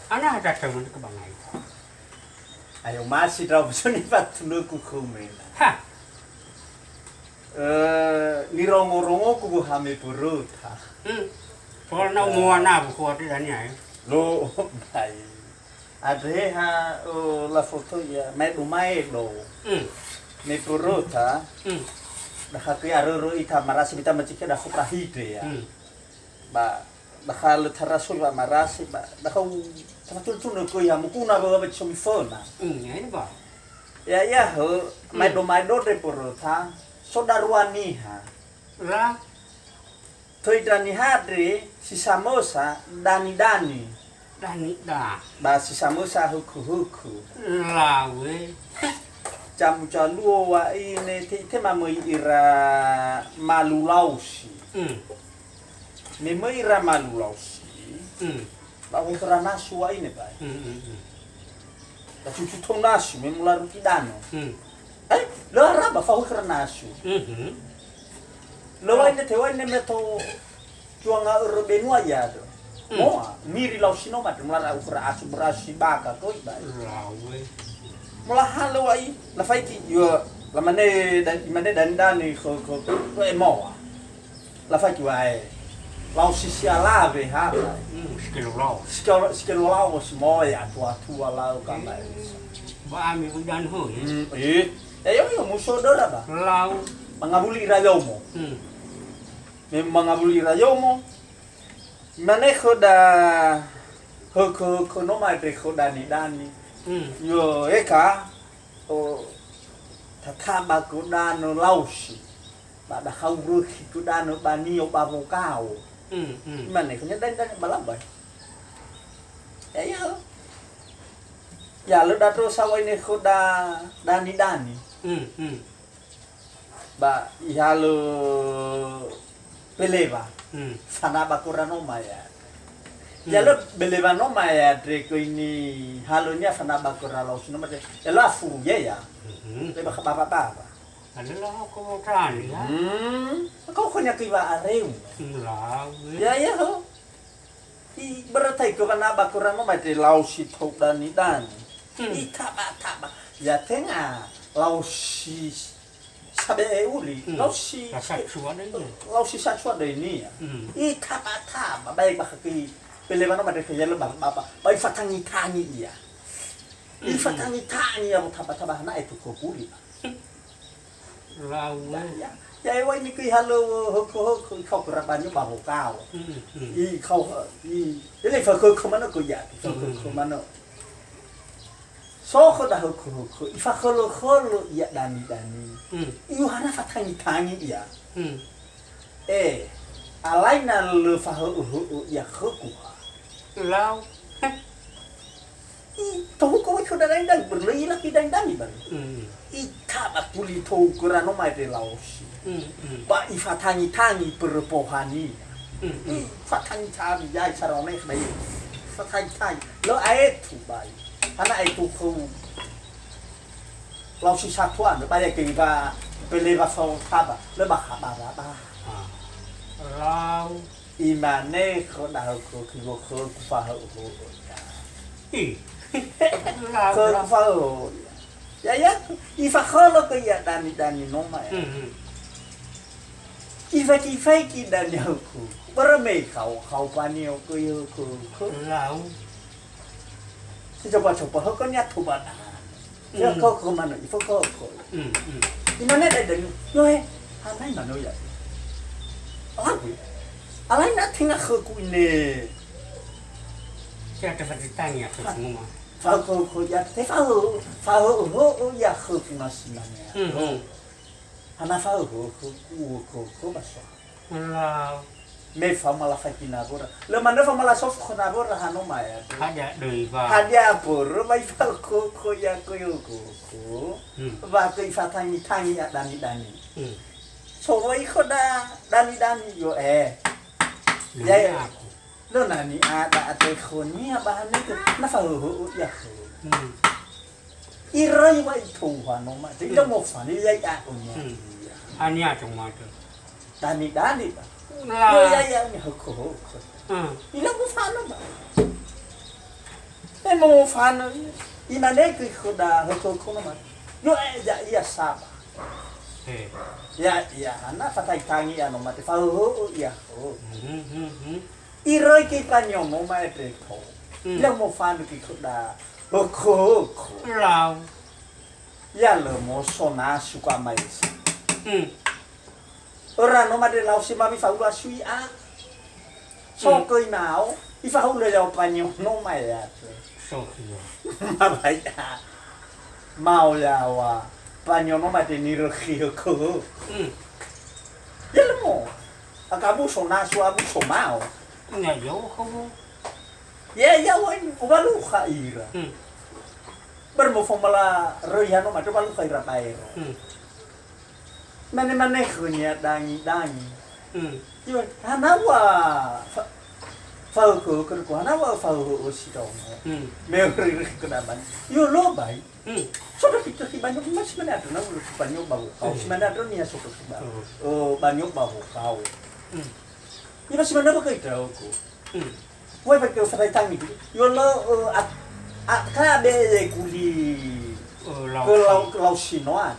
Ana ada teman kebangai. Ayo masih daw suni patuno ku kumena. Ha. Nirongo-rongo ku hame puruta. Soal na umuwana buku ati danya. Lo bai. Adhe ha la foto ya mai lumai do. Me puruta. Dakati aroro ita marasi bita macike da fukrahide ya. Ba bakal tarasul ba marasi ba dakau tamatul ko ya mukuna ba ba chomifona. Ini ba. Ya ho mai do de puruta sodaruani ha. Lah Toi dani hadri si samosa dani dani da. ba si samosa huku Lah we. jam jaluo wa ini te mamoi ira malulausi memoi ira malulausi ba ukra nasu wa ini ba da cucu tong nasu memula rukidano lo araba fa ukra nasu lo wa ini te wa ini meto juanga urbenua ya do moa miri lausi no mat mula ukra asu berasi baka koi ba Lah we. Mula halo ai la faiti yo la mane dan dani ko e moa la faiti ai lau si lave ha skelo lau si moa tua lau kama Ba ami udan ho. yo muso dora ba Lau. mangabuli rayomo mangabuli rayomo manejo da ko no mai pe ko dani yo eka o tataba kudano lausi bada hauruki kudano banio babokao mana kanya dan balabay ya lo dato sawai ne kuda dani ba ihalo peleva sana bakurano maya ya lo beleva no maya treko ini halonya sana bakura laus no mate ela fu ya le ba baba Adalah aku kan ya. Kau kanya kiba areu Lah we. ya ho I beratai ko kana bakura no mate laus tok dani I taba ya tenga laus sabe uli lausi satsua ini ya I taba baik bakaki Pelevano ma deke yelo baba bai fatangi iya I fatangi ya taba na itu ko kuli Lah ya ewa ini ki halo hoko kau kerabanyo baho kau I kau ini fa ko mana ko ya ko mana so ko da hoko I fa kholo ya dani I hana fatangi iya alaina le fa ya hoko Lau. Tahu kau itu dah dan berlei lagi dan iban. Ika batuli tahu kerana mai de laos. Ba ifatangi perpohani. Fatangi ya sarone mai. Fatangi lo aetu bai. Ana itu kau laos satuan banyak kita peleva fa taba le ba ba. Lau. Imane ko dah ko fa ho Lah. fa ya ifa kholo ko ya dani no ma ifa ki dani ko berme kau pani ko yo ko Lau. si coba ho ko nya tu bana ya ko mana ifa ko imane dan yo hanai mano ya alai na tinga ko ini Saya dapat ditanya ke semua. fa ko ya te fa ho ya ko masih mana hana fa ho basa Lau. me fa mala fa kina agora le manda fa mala sof khona agora hano maya Ada deui ba. hadia por vai fa ko ya ko yo ko ba ko fa tangi ya dani so vai khoda dani yo ya lo nani ada ate khoni bahan itu na fa ho ya irai vai thong wa no ma ti mo fa ni ya onya Ania cuma tu. dani ba Lah. ya ni ho ko ilang mo fa no ba mau fan imane ke kuda hoto kono mah yo ya iya saba ya anak fatai tangi anu mati fa ya iroi ke panyomo mai preko yang mau fan ke kuda hoko lao ya lo mo sona suka mai ora no made lau si mami fa ula sui a so koi mau i fa ula ya panyo no mai ya so kio ma bai a mau ya wa panyo no made ni ro khio ko ya lo mo akabu sona su abu so mau nga yo ko ya wa ubalu khaira bermo formula royano made balu khaira pai mana khunya dangi Iwan, hanawa fauku kerku hanawa fauku sidong. Meuri kenaban. Yo lo bai. Sudah kita si banyak masih mana ada naulu banyak bau kau. Si mana ada ni asuk si bau. Oh banyak bau kau. Ini masih mana pakai kau ku. Wai pakai fatai tangi. Yo lo kan ada kuli. Kalau sinoa,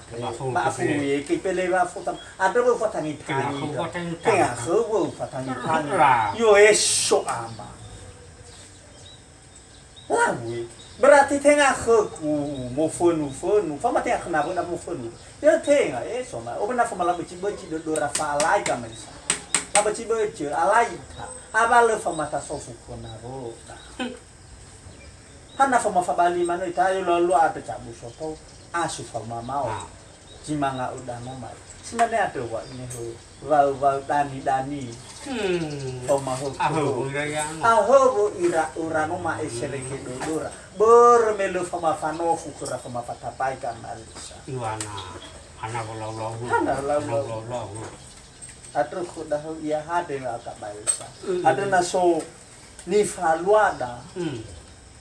maafu ye kipele maafu tam, ada beberapa tangi tangi, tengah beberapa tangi tangi, yo esok ama, lalu berarti tengah ku mau fonu, fama tengah kenapa nak mau fonu, ya tengah esok ma, open apa malam berci do rafa alai kami sa, apa berci alai ta, apa le fama ta sofu konaro ta. Hana fama fabali mano itayo lalu ada cabu soto asu fama mau cimanga udah nomai sebenarnya ada wa ini ho wau dani fama ho aho ira urano ma eseleke dodora bermelu fama fanofu kura fama patapai kamalisa iwana hana lo atau kuda ya hade akak baisa ada naso ni faluada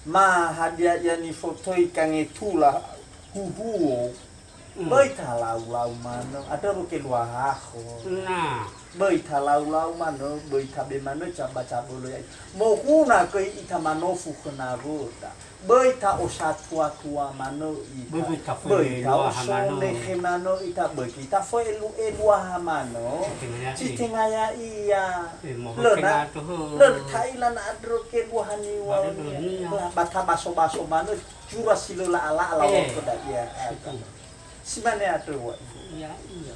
ma hadiah yani fotoi kange tula huhuo bai talau mano ada roke lua hako nah bai talau mano bai tabe mano caba lo ya mo kuna ke ita mano fu kena roda bai ta osatua tua mano ita bai ta osone ke mano ita bai kita fo elu hamano citengaya iya lo Thailand adro ke buahani wa bata baso mano jura silola ala ko da iya si mana adro wa iya iya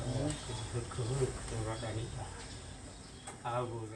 ko dari aku